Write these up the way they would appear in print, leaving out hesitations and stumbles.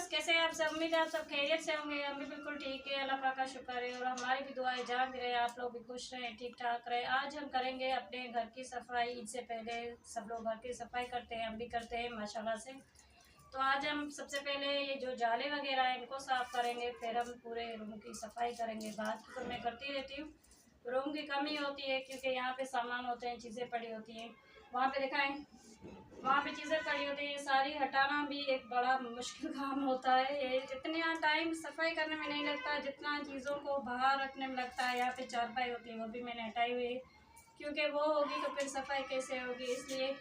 Viewers, कैसे हैं आप सब? उम्मीद है आप सब खैरियत से होंगे। हम भी बिल्कुल ठीक है, अल्लाह पाक का शुक्र है। और हमारी भी दुआएं जान भी रहे, आप लोग भी खुश रहें, ठीक ठाक रहे। आज हम करेंगे अपने घर की सफाई। ईद से पहले सब लोग घर की सफाई करते हैं, हम भी करते हैं माशाल्लाह से। तो आज हम सबसे पहले ये जो जाले वगैरह हैं इनको साफ़ करेंगे, फिर हम पूरे रूम की सफाई करेंगे। बात तो मैं करती रहती हूँ, रूम की कमी होती है क्योंकि यहाँ पे सामान होते हैं, चीज़ें पड़ी होती हैं। वहाँ पे दिखाएं, वहाँ पे चीज़ें पड़ी होती हैं, सारी हटाना भी एक बड़ा मुश्किल काम होता है। ये इतना टाइम सफाई करने में नहीं लगता जितना चीज़ों को बाहर रखने में लगता है। यहाँ पे चारपाई होती है, वो भी मैंने हटाई हुई है क्योंकि वो होगी तो फिर सफाई कैसे होगी। इसलिए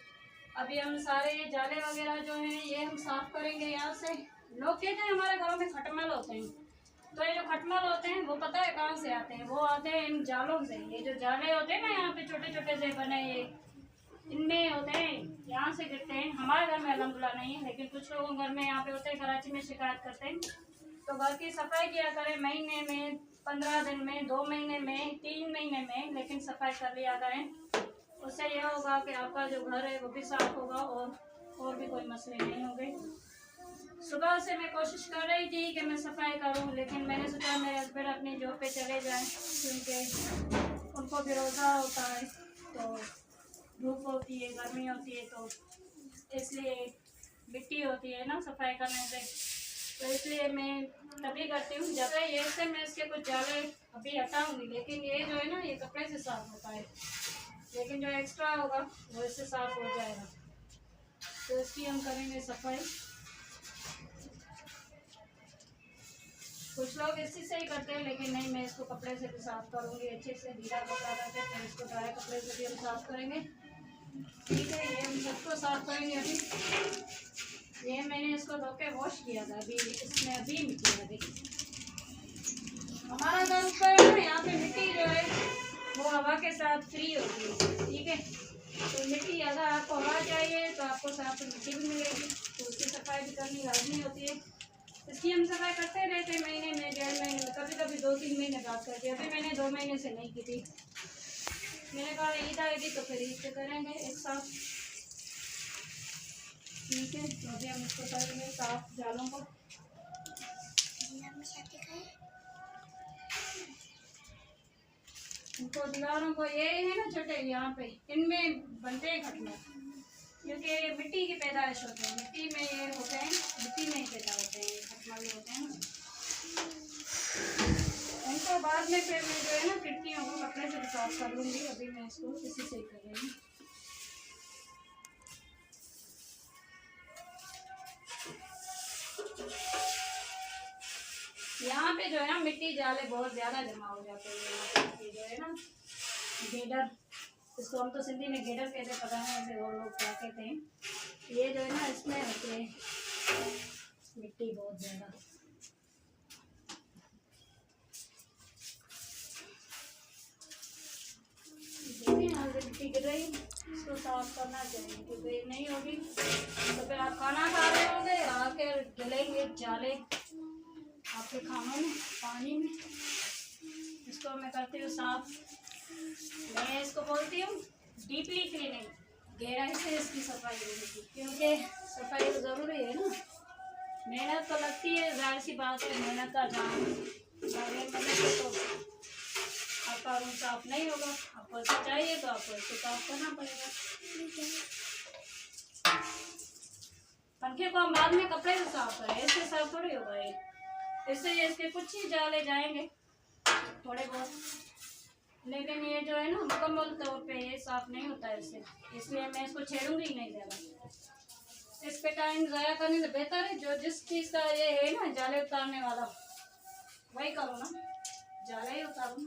अभी हम सारे जाले वगैरह जो हैं ये हम साफ़ करेंगे। यहाँ से लोग कहते हैं हमारे घरों में खटमल होते हैं, तो ये जो खटमल होते हैं वो पता है कहाँ से आते हैं? वो आते हैं इन जालों से। ये जो जाले होते हैं ना यहाँ पे छोटे छोटे से बने, ये इनमें होते हैं, यहाँ से गिरते हैं। हमारे घर में अल्हम्दुलिल्लाह नहीं है, लेकिन कुछ लोगों घर में यहाँ पे होते हैं, कराची में शिकायत करते हैं। तो घर की सफाई किया करें, महीने में, 15 दिन में, 2 महीने में, 3 महीने में, लेकिन सफाई कर लिया करें। उससे यह होगा कि आपका जो घर है वो भी साफ होगा और भी कोई मसले नहीं होंगे। सुबह से मैं कोशिश कर रही थी कि मैं सफाई करूं, लेकिन मैंने सोचा मेरे हस्बैंड अपनी जॉब पे चले जाएं क्योंकि उनको भी रोज़ा होता है, तो धूप होती है, गर्मी होती है, तो इसलिए मिट्टी होती है ना सफाई करने से, तो इसलिए मैं तभी करती हूँ। जब ये से मैं इसके कुछ जाले अभी हटाऊँगी, लेकिन ये जो है ना ये कपड़े से साफ होता है, लेकिन जो एक्स्ट्रा होगा वो इससे साफ हो जाएगा। तो इसकी हम करेंगे सफाई। कुछ लोग इसी से ही करते हैं, लेकिन नहीं, मैं इसको कपड़े से भी साफ करूँगी अच्छे से, गीला कपड़ा करके फिर इसको ड्राई कपड़े से भी हम साफ करेंगे। ठीक है, ये हम सबको साफ करेंगे। अभी ये मैंने इसको धो के वॉश किया था, अभी इसमें अभी मिट्टी लगी। हमारा घर ऊपर है ना, यहाँ पे मिट्टी जो है वो हवा के साथ फ्री होती है। ठीक है, तो मिट्टी अगर आपको हवा चाहिए तो आपको साफ मिट्टी भी मिलेगी, तो उसकी सफाई भी करनी लाजमी होती है। इसकी हम सफाई करते रहते हैं, महीने में, 1.5 महीने में, कभी कभी 2-3 महीने बाद करके। अभी मैंने 2 महीने से नहीं की थी। मैंने कहा ईद आएगी तो फिर ईद से करेंगे एक साथ। ठीक है, तो अभी हम इसको करेंगे साफ जालों को। इनको दीवारों को, ये है ना छोटे, यहाँ पे इनमें बनते हैं खटमल, क्योंकि ये मिट्टी की पैदाइश होते हैं, मिट्टी में ये होते हैं, मिट्टी में ही पैदा होते हैं, खटमल होते हैं ना। इनको बाद में फिर मैं जो है ना खिड़कियों को कपड़े से भी साफ कर लूँगी। अभी मैं इसको इसी से ही कर रही हूँ। यहाँ पे जो है ना मिट्टी जाले बहुत ज़्यादा जमा हो जाते हैं। जो है ना गेडर, इसको हम तो सिंधी में गेडर कहते हैं, पता नहीं ऐसे और लोग क्या कहते हैं। ये जो है ना इसमें होती है मिट्टी बहुत ज़्यादा। मिट्टी गिर रही, इसको साफ करना चाहिए, क्योंकि नहीं होगी तो फिर आप खाना खा रहे होंगे, आके जलेंगे जाले आपके खानों में, पानी में। इसको मैं करती हूँ साफ। मैं इसको बोलती हूँ डीपली क्लीनिंग, गहराई से इसकी सफाई होगी, क्योंकि सफाई तो ज़रूरी है ना। मेहनत तो लगती है, जाहिर सी बात है, मेहनत का काम बगैर मेहनत तो आपका रूम साफ नहीं होगा। आपको ऐसा चाहिए तो आपको इसको साफ करना पड़ेगा। पंखे को हम बाद में कपड़े से साफ करें, इससे साफ थोड़ी होगा ये। इससे इसके कुछ ही जाले जाएंगे थोड़े बहुत, लेकिन ये जो है ना मुकम्मल तौर पे ये साफ नहीं होता है इससे, इसलिए मैं इसको छेड़ूंगी नहीं ज़्यादा। इस पे टाइम ज़ाया करने से बेहतर है जो जिस चीज़ का ये है ना जाले उतारने वाला, वही करो ना, जाले ही उतारो।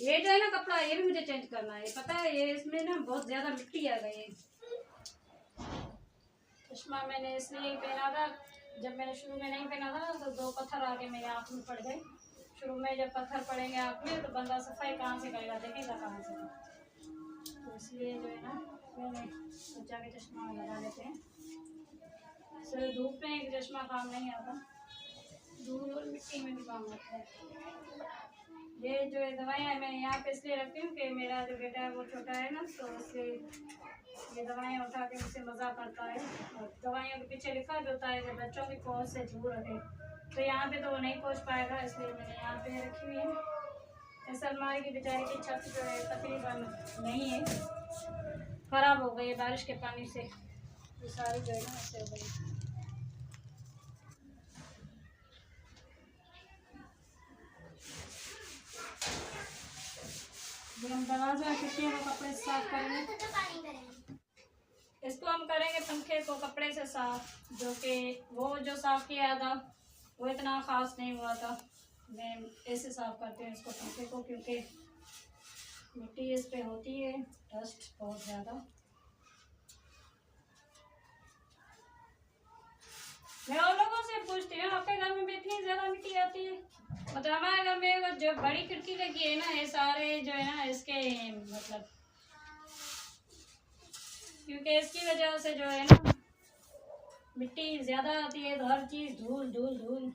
ये जो है ना कपड़ा, ये भी मुझे चेंज करना है, पता है ये इसमें ना बहुत ज़्यादा मिट्टी आ गई है। चश्मा मैंने इसलिए पहना था, जब मैंने शुरू में नहीं पहना था तो 2 पत्थर आके मेरे आँख में पड़ गए। शुरू में जब पत्थर पड़ेंगे आँख में तो बंदा सफाई कहाँ से करेगा, देखेगा कहाँ से। तो इसलिए जो है ना मैंने सोचा कि चश्मा लगा लेते हैं। सिर्फ धूप में एक चश्मा काम नहीं आता, धूल और मिट्टी में भी काम आता है। ये जो है दवाइयाँ मैं यहाँ पे इसलिए रखती हूँ कि मेरा जो बेटा है वो छोटा है ना, तो उससे ये दवाइयाँ उठा के मुझसे मज़ा करता है, और दवाइयों के पीछे लिखा भी होता है कि बच्चों की पहुँच से दूर रखें, तो यहाँ पे तो वो नहीं पहुँच पाएगा, इसलिए मैंने यहाँ पे रखी हुई है। इस अलमारी की बेचारी की छत जो है तकरीबन नहीं है, ख़राब हो गई है बारिश के पानी से, ये सारी जो है ना ऐसे हो गई। हम दरवाजा खिड़की को कपड़े से साफ करेंगे, इसको हम करेंगे पंखे को कपड़े से साफ, जो कि वो जो साफ किया था वो इतना ख़ास नहीं हुआ था। मैं ऐसे साफ करती हूँ इसको पंखे को, क्योंकि मिट्टी इस पे होती है, डस्ट बहुत ज़्यादा। मैं और लोगों से पूछती हूँ आपके घर में भी इतनी ज़्यादा मिट्टी आती है? मतलब हमारे घर में वो जो बड़ी खिड़की लगी है ना, ये सारे जो है ना इसके मतलब, क्योंकि इसकी वजह से जो है ना मिट्टी ज़्यादा आती है, तो हर चीज़ धूल धूल धूल।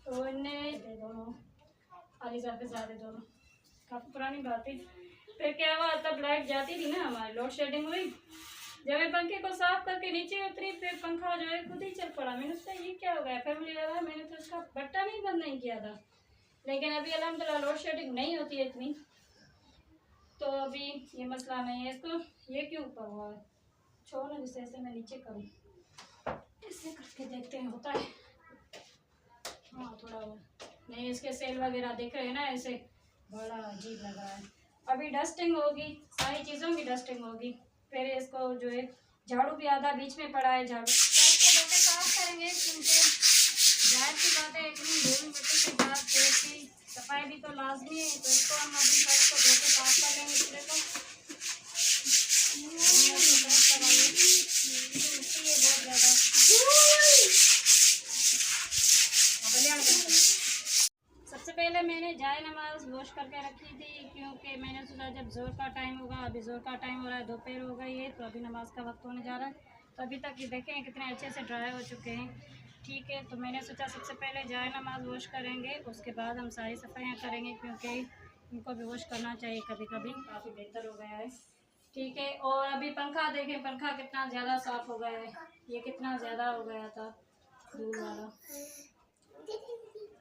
तो इन्हें दे दोनों आलिजा के साथ दोनों, काफ़ी पुरानी बात है। फिर क्या हुआ, तब लाइट जाती थी ना, हमारी लोड शेडिंग हुई, जब मैं पंखे को साफ करके नीचे उतरी, फिर पंखा जो है खुद ही चल पड़ा। मैंने सोचा ये क्या हो गया, फिर मुझे लगा मैंने तो इसका बटन ही बंद नहीं किया था। लेकिन अभी अल्हम्दुलिल्लाह लोड शेडिंग नहीं होती है इतनी, तो अभी ये मसला नहीं है। इसको ये क्यों ऊपर हुआ है, छोड़ो, जिससे ऐसे मैं नीचे करूँ, ऐसे करके देखते हैं होता है। हाँ थोड़ा नहीं, इसके सेल वगैरह दिख रहे हैं ना, ऐसे बड़ा अजीब लग रहा है। अभी डस्टिंग होगी, सारी चीज़ों की डस्टिंग होगी, फिर इसको जो है झाड़ू भी आधा बीच में पड़ा है, झाड़ू तो इसको धोके साफ करेंगे, क्योंकि जाहिर सी बात है इतनी धूल मिट्टी के बाद फिर की सफाई भी तो लाजमी है। तो इसको हम अभी फर्श को धोके साफ कर लेंगे पूरे को, मिट्टी है बहुत ज़्यादा। सबसे पहले मैंने जाए नमाज वॉश करके रखी थी, क्योंकि मैंने सोचा जब ज़ोर का टाइम होगा, अभी ज़ोर का टाइम हो रहा है, दोपहर हो गई है, तो अभी नमाज का वक्त होने जा रहा है। तो अभी तक ये देखें कितने अच्छे से ड्राई हो चुके हैं, ठीक है। तो मैंने सोचा सबसे पहले जाए नमाज वॉश करेंगे, उसके बाद हम सारी सफाइयाँ करेंगे, क्योंकि इनको भी वॉश करना चाहिए कभी कभी, काफ़ी बेहतर हो गया है, ठीक है। और अभी पंखा देखें, पंखा कितना ज़्यादा साफ़ हो गया है, ये कितना ज़्यादा हो गया था धूल वाला।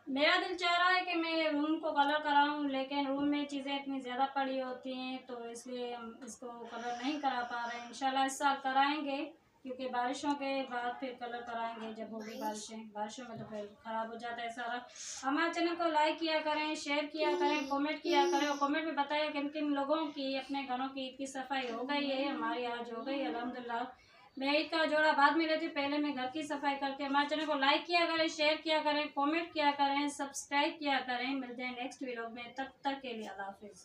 मेरा दिल चाह रहा है कि मैं रूम को कलर कराऊं, लेकिन रूम में चीज़ें इतनी ज़्यादा पड़ी होती हैं, तो इसलिए हम इसको कलर नहीं करा पा रहे हैं। इंशाल्लाह इस साल कराएंगे, क्योंकि बारिशों के बाद फिर कलर कराएंगे, जब होगी बारिशें, बारिशों में तो फिर ख़राब हो जाता है सारा। हमारे चैनल को लाइक किया करें, शेयर किया करें, कमेंट किया करें, और कमेंट में बताइए किन किन लोगों की अपने घरों की ईद की सफाई हो गई है। हमारी आज हो गई अल्हम्दुलिल्लाह। मैं ईद का जोड़ा बाद में लेती हूँ, पहले मैं घर की सफाई करके। हमारे चैनल को लाइक किया करें, शेयर किया करें, कमेंट किया करें, सब्सक्राइब किया करें। मिलते हैं नेक्स्ट वीडियो में, तब तक के लिए अल्लाह हाफिज़।